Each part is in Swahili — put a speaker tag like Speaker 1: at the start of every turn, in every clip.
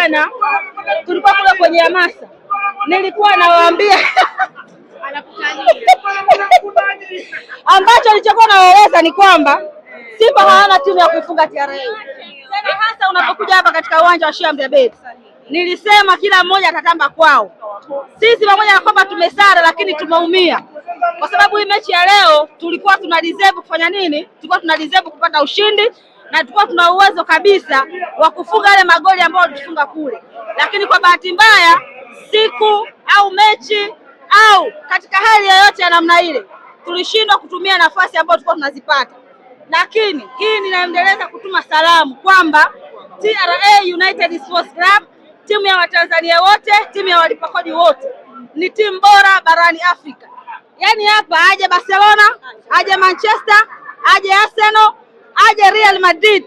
Speaker 1: jana tulikuwa kule kwenye hamasa, nilikuwa nawaambia ambacho nilichokuwa naeleza ni kwamba Simba hawana timu ya kuifunga TRA. Tena hasa unapokuja hapa katika uwanja wa Sheikh Amri Abeid. Nilisema kila mmoja atatamba kwao. Sisi pamoja na kwamba tumesara lakini tumeumia. Kwa sababu hii mechi ya leo tulikuwa tuna deserve kufanya nini? Tulikuwa tuna deserve kupata ushindi na tulikuwa tuna uwezo kabisa wa kufunga yale magoli ambayo tulifunga kule. Lakini kwa bahati mbaya siku au mechi au katika hali yoyote ya namna ile tulishindwa kutumia nafasi ambayo tulikuwa tunazipata. Lakini hii ninaendeleza kutuma salamu kwamba TRA United Sports Club, timu ya Watanzania wote, timu ya walipa kodi wote, ni timu bora barani Afrika. Yaani hapa aje Barcelona, aje Manchester, aje Arsenal, aje Real Madrid,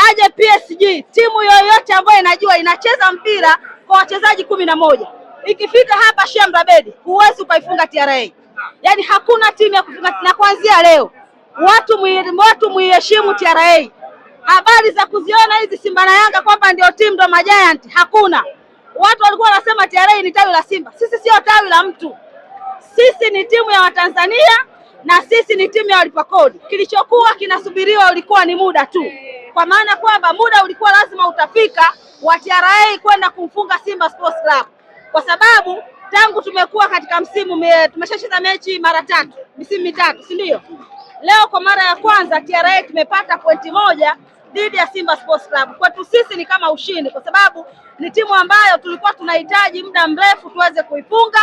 Speaker 1: aje PSG, timu yoyote ambayo inajua inacheza mpira kwa wachezaji 11. Ikifika hapa Sheikh Amri Abeid, huwezi ukaifunga TRA. Yaani hakuna timu ya kufunga, na kuanzia leo watu muiheshimu TRA. Habari za kuziona hizi Simba na Yanga kwamba ndio timu ndo majiant, hakuna. Watu walikuwa wanasema TRA ni tawi la Simba. Sisi sio tawi la mtu. Sisi ni timu ya Watanzania na sisi ni timu ya walipa kodi. Kilichokuwa kinasubiriwa ulikuwa ni muda tu. Kwa maana kwamba muda ulikuwa lazima utafika wa TRA kwenda kumfunga Simba Sports Club. Kwa sababu tangu tumekuwa katika msimu tumeshacheza mechi mara 3, misimu mitatu, si ndio? Leo kwa mara ya kwanza TRA tumepata pointi 1 dhidi ya Simba Sports Club. Kwetu sisi ni kama ushindi, kwa sababu ni timu ambayo tulikuwa tunahitaji muda mrefu tuweze kuifunga,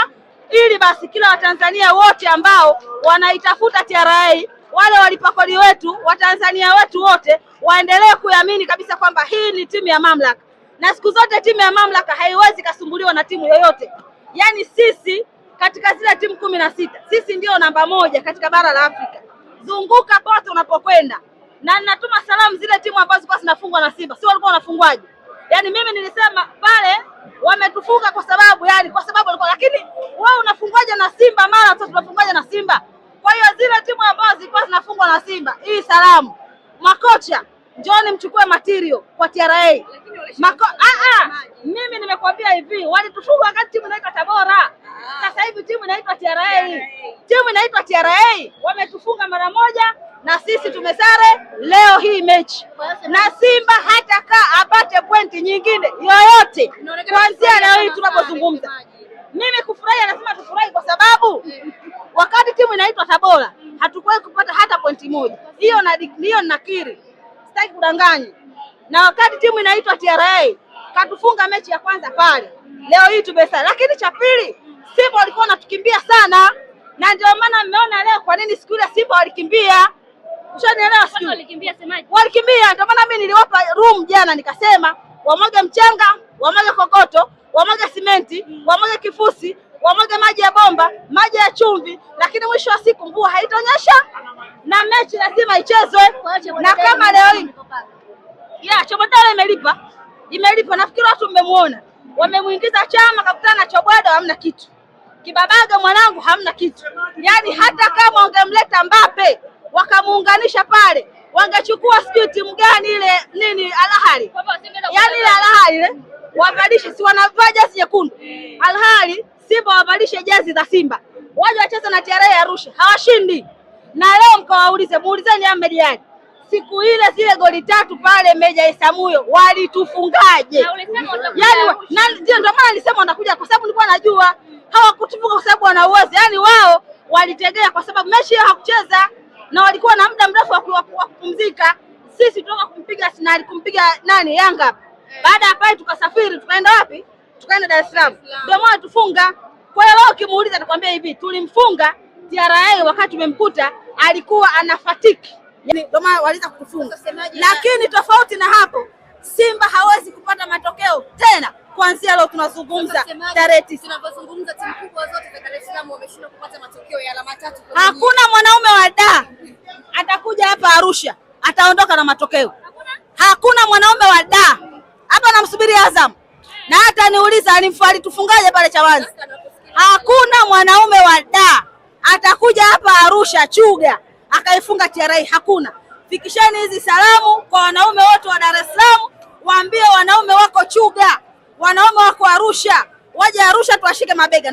Speaker 1: ili basi kila Watanzania wote ambao wanaitafuta TRA, wale walipa kodi wetu, Watanzania wetu wote waendelee kuamini kabisa kwamba hii ni timu ya mamlaka. Na siku zote timu ya mamlaka haiwezi kasumbuliwa na timu yoyote. Yaani sisi katika zile timu 16, sisi ndio namba 1 katika bara la Afrika. Zunguka pote unapokwenda. Na ninatuma salamu zile timu ambazo zilikuwa zinafungwa na Simba. Sio walikuwa wanafungwaje? Yaani mimi nilisema pale wametufunga kwa sababu walikuwa, lakini wewe unafungwaje na Simba mara tu tunafungwaje na Simba? Kwa hiyo zile timu ambazo zilikuwa zinafungwa na Simba, hii salamu. Makocha, njoni mchukue material kwa TRA. Mimi nimekwambia hivi, walitufunga wakati timu inaitwa Tabora. Sasa hivi timu inaitwa TRA. Timu inaitwa TRA, wametufunga mara 1 na sisi tumesare leo hii mechi. Na Simba hata apate pointi nyingine yoyote kuanzia leo hii tunapozungumza. Mimi kufurahi, anasema tufurahi kwa sababu wakati timu inaitwa Tabora hatukuwahi kupata hata pointi 1. Hiyo nakiri. Sitaki kudanganya. Na wakati timu inaitwa TRA katufunga mechi ya kwanza pale. Leo hii tumesara. Lakini cha pili, Simba walikuwa wanatukimbia sana. Na ndio maana mmeona leo kwa nini siku ile Simba walikimbia. Ushanielewa siku? Walikimbia. Ndio maana mimi niliwapa room jana nikasema wamwage mchanga, wamwage kokoto, wamwage simenti, wamwage kifusi, wamwage maji ya bomba, maji ya chumvi, lakini mwisho wa siku mvua haitonyesha na mechi lazima ichezwe. Na kama leo hii Chobwedo imelipa. Nafikiri watu mmemuona. Wamemuingiza Chama, kakutana na Chobwedo, hamna kitu. Kibabaga mwanangu hamna kitu. Yaani hata kama wangemleta Mbappe wakamuunganisha pale, wangechukua sijui timu gani ile nini Al-Ahly. Yaani ile Al-Ahly ile wavalishe, si wanavaa jezi nyekundu. Al-Ahly Simba wavalishe jezi za Simba. Waje wacheze na TRA Arusha, hawashindi. Na leo muulizeni Ahmed Ally. Siku ile zile goli 3 pale Meja Isamuyo walitufungaje? Yaani ndio maana nilisema wanakuja, kwa sababu nilikuwa najua hawakutufunga kwa sababu wana uwezo. Yaani wao walitegea kwa sababu mechi hiyo hakucheza na walikuwa na muda mrefu wa kupumzika. Sisi tutoka kumpiga nani Yanga. Baada ya pale tukasafiri, tukaenda wapi? Tukaenda Dar es Salaam. Ndio maana tufunga. Kwa hiyo leo ukimuuliza atakwambia hivi, tulimfunga TRA wakati tumemkuta alikuwa ana fatiki. Yaani ndio maana waliweza kutufunga. Lakini tofauti na hapo, Simba hawezi kupata matokeo tena. Kuanzia leo tunazungumza tarehe 9.
Speaker 2: Tunapozungumza timu kubwa zote za Dar es Salaam wameshindwa kupata matokeo ya alama 3.
Speaker 1: Hakuna mwanaume wa Dar atakuja hapa Arusha ataondoka na matokeo. Hakuna mwanaume wa Dar. Hapa namsubiri Azam. Na hata niuliza alitufungaje pale Chawanzi. Hakuna mwanaume wa Dar atakuja hapa Arusha Chuga akaifunga TRA, hakuna. Fikisheni hizi salamu kwa wanaume wote wa Dar es Salaam, waambie wanaume wako Chuga wanaume wako Arusha, waje Arusha tuwashike mabega.